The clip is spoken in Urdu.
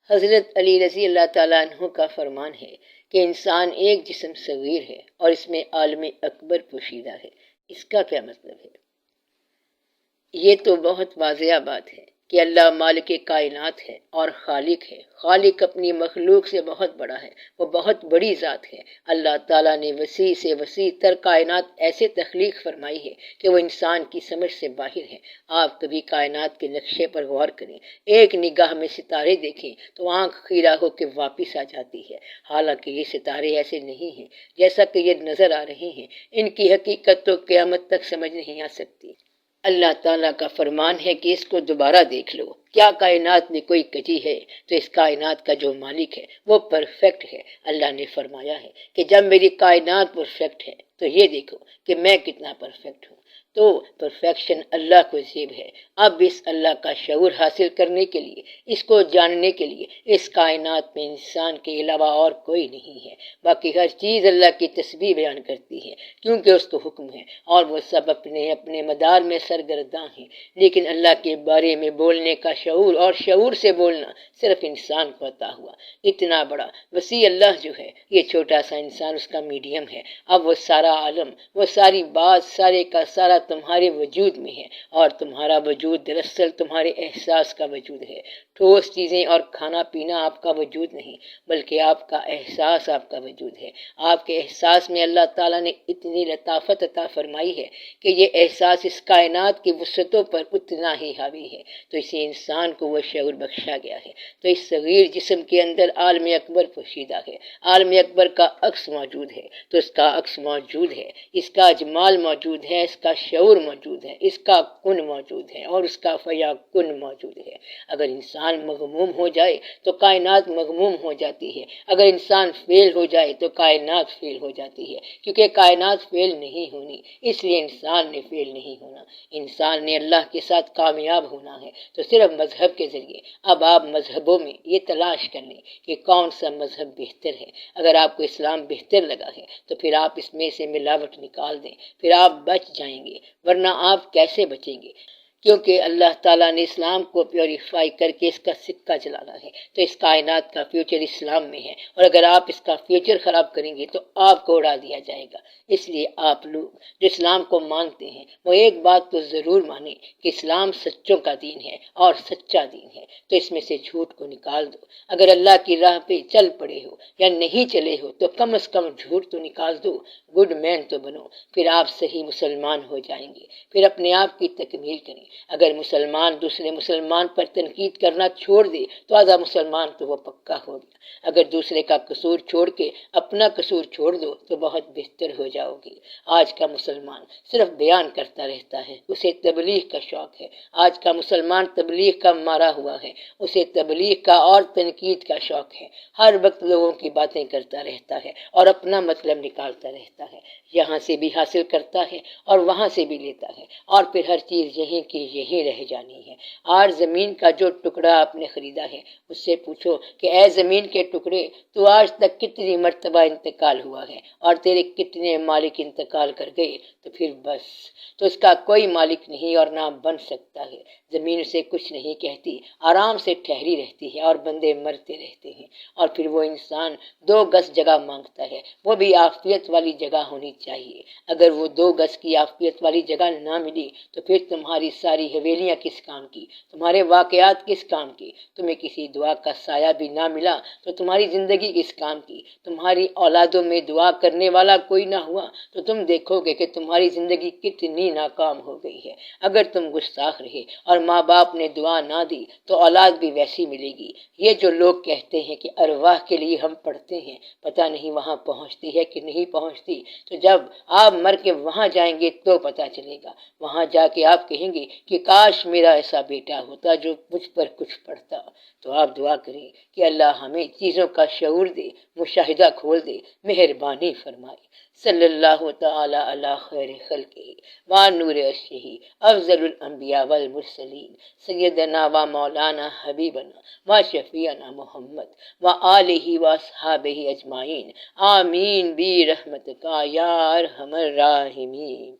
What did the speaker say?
حضرت علی رضی اللہ تعالیٰ عنہ کا فرمان ہے کہ انسان ایک جسم صغیر ہے اور اس میں عالم اکبر پوشیدہ ہے۔ اس کا کیا مطلب ہے؟ یہ تو بہت واضح بات ہے کہ اللہ مالک کائنات ہے اور خالق ہے۔ خالق اپنی مخلوق سے بہت بڑا ہے، وہ بہت بڑی ذات ہے۔ اللہ تعالیٰ نے وسیع سے وسیع تر کائنات ایسے تخلیق فرمائی ہے کہ وہ انسان کی سمجھ سے باہر ہے۔ آپ کبھی کائنات کے نقشے پر غور کریں، ایک نگاہ میں ستارے دیکھیں تو آنکھ خیرہ ہو کے واپس آ جاتی ہے۔ حالانکہ یہ ستارے ایسے نہیں ہیں جیسا کہ یہ نظر آ رہے ہیں، ان کی حقیقت تو قیامت تک سمجھ نہیں آ سکتی۔ اللہ تعالیٰ کا فرمان ہے کہ اس کو دوبارہ دیکھ لو، کیا کائنات میں کوئی کجی ہے؟ تو اس کائنات کا جو مالک ہے وہ پرفیکٹ ہے۔ اللہ نے فرمایا ہے کہ جب میری کائنات پرفیکٹ ہے تو یہ دیکھو کہ میں کتنا پرفیکٹ ہوں۔ تو پرفیکشن اللہ کو زیب ہے۔ اب اس اللہ کا شعور حاصل کرنے کے لیے، اس کو جاننے کے لیے اس کائنات میں انسان کے علاوہ اور کوئی نہیں ہے۔ باقی ہر چیز اللہ کی تسبیح بیان کرتی ہے کیونکہ اس کو حکم ہے اور وہ سب اپنے اپنے مدار میں سرگرداں ہیں۔ لیکن اللہ کے بارے میں بولنے کا شعور اور شعور سے بولنا صرف انسان کو عطا ہوا۔ اتنا بڑا وسیع اللہ جو ہے، یہ چھوٹا سا انسان اس کا میڈیم ہے۔ اب وہ سارا عالم، وہ ساری بات، سارے کا سارا تمہارے وجود میں ہے، اور تمہارا وجود دراصل تمہارے احساس کا وجود ہے۔ ٹھوس چیزیں اور کھانا پینا آپ کا وجود نہیں، بلکہ آپ کا احساس آپ کا وجود ہے۔ آپ کے احساس میں اللہ تعالیٰ نے اتنی لطافت عطا فرمائی ہے کہ یہ احساس اس کائنات کی وسعتوں پر اتنا ہی حاوی ہے۔ تو اسی انسان کو وہ شعور بخشا گیا ہے۔ تو اس صغیر جسم کے اندر عالم اکبر پوشیدہ ہے۔ عالم اکبر کا عکس موجود ہے تو اس کا عکس موجود ہے، اس کا اجمال موجود ہے، اس کا شعور موجود ہے، اس کا کن موجود ہے اور اس کا فیا کن موجود ہے۔ اگر انسان مغموم ہو جائے تو کائنات مغموم ہو جاتی ہے، اگر انسان فیل ہو جائے تو کائنات فیل ہو جاتی ہے، کیونکہ کائنات فیل نہیں ہونی، اس لیے انسان نے فیل نہیں ہونا۔ انسان نے اللہ کے ساتھ کامیاب ہونا ہے تو صرف مذہب کے ذریعے۔ اب آپ مذہبوں میں یہ تلاش کر لیں کہ کون سا مذہب بہتر ہے۔ اگر آپ کو اسلام بہتر لگا ہے تو پھر آپ اس میں سے ملاوٹ نکال دیں، پھر آپ بچ جائیں گے، ورنہ آپ کیسے بچیں گے؟ کیونکہ اللہ تعالیٰ نے اسلام کو پیوریفائی کر کے اس کا سکہ جلانا ہے، تو اس کائنات کا فیوچر اسلام میں ہے، اور اگر آپ اس کا فیوچر خراب کریں گے تو آپ کو اڑا دیا جائے گا۔ اس لیے آپ لوگ جو اسلام کو مانتے ہیں وہ ایک بات تو ضرور مانیں کہ اسلام سچوں کا دین ہے اور سچا دین ہے، تو اس میں سے جھوٹ کو نکال دو۔ اگر اللہ کی راہ پہ چل پڑے ہو یا نہیں چلے ہو تو کم از کم جھوٹ تو نکال دو، گڈ مین تو بنو، پھر آپ صحیح مسلمان ہو جائیں گے۔ پھر اپنے آپ کی تکمیل کریں۔ اگر مسلمان دوسرے مسلمان پر تنقید کرنا چھوڑ دے تو آدھا مسلمان تو وہ پکا ہو گیا۔ اگر دوسرے کا قصور چھوڑ کے اپنا قصور چھوڑ دو تو بہت بہتر ہو جاؤ گی۔ آج کا مسلمان صرف بیان کرتا رہتا ہے، اسے تبلیغ کا شوق ہے۔ آج کا مسلمان تبلیغ کا مارا ہوا ہے، اسے تبلیغ کا اور تنقید کا شوق ہے۔ ہر وقت لوگوں کی باتیں کرتا رہتا ہے اور اپنا مطلب نکالتا رہتا ہے، یہاں سے بھی حاصل کرتا ہے اور وہاں سے بھی لیتا ہے، اور پھر ہر چیز یہیں کی یہیں رہ جانی ہے۔ آج زمین کا جو ٹکڑا آپ نے خریدا ہے اس سے پوچھو کہ اے زمین کے ٹکڑے، تو آج تک کتنی مرتبہ انتقال ہوا ہے اور تیرے کتنے مالک انتقال کر گئے؟ تو پھر بس، تو اس کا کوئی مالک نہیں اور نہ بن سکتا ہے۔ زمین اسے کچھ نہیں کہتی، آرام سے ٹھہری رہتی ہے اور بندے مرتے رہتے ہیں۔ اور پھر وہ انسان 2 گز جگہ مانگتا ہے، وہ بھی عافیت والی جگہ ہونی چاہیے۔ اگر وہ 2 گز کی عافیت والی جگہ نہ ملی تو پھر تمہاری ساری حویلیاں کس کام کی، تمہارے واقعات کس کام کی؟ تمہیں کسی دعا کا سایہ بھی نہ ملا تو تمہاری زندگی کس کام کی؟ تمہاری اولادوں میں دعا کرنے والا کوئی نہ ہوا تو تم دیکھو گے کہ تمہاری زندگی کتنی ناکام ہو گئی ہے۔ اگر تم گستاخ رہے اور ماں باپ نے دعا نہ دی تو اولاد بھی ویسی ملے گی۔ یہ جو لوگ کہتے ہیں کہ ارواح کے لیے ہم پڑھتے ہیں، پتہ نہیں وہاں پہنچتی ہے کہ نہیں پہنچتی، تو جب آپ مر کے وہاں جائیں گے تو پتہ چلے گا۔ وہاں جا کے آپ کہیں گے کہ کاش میرا ایسا بیٹا ہوتا جو مجھ پر کچھ پڑھتا۔ تو آپ دعا کریں کہ اللہ ہمیں چیزوں کا شعور دے، مشاہدہ کھول دے، مہربانی فرمائے۔ صلی اللہ تعالی علی خیر خلقہ ونور عرشہ افضل الانبیاء والمرسلین سیدنا و مولانا حبیبنا و شفیعنا محمد و آلہ و اصحابہ اجمعین، آمین برحمتک یا ارحم الراحمین۔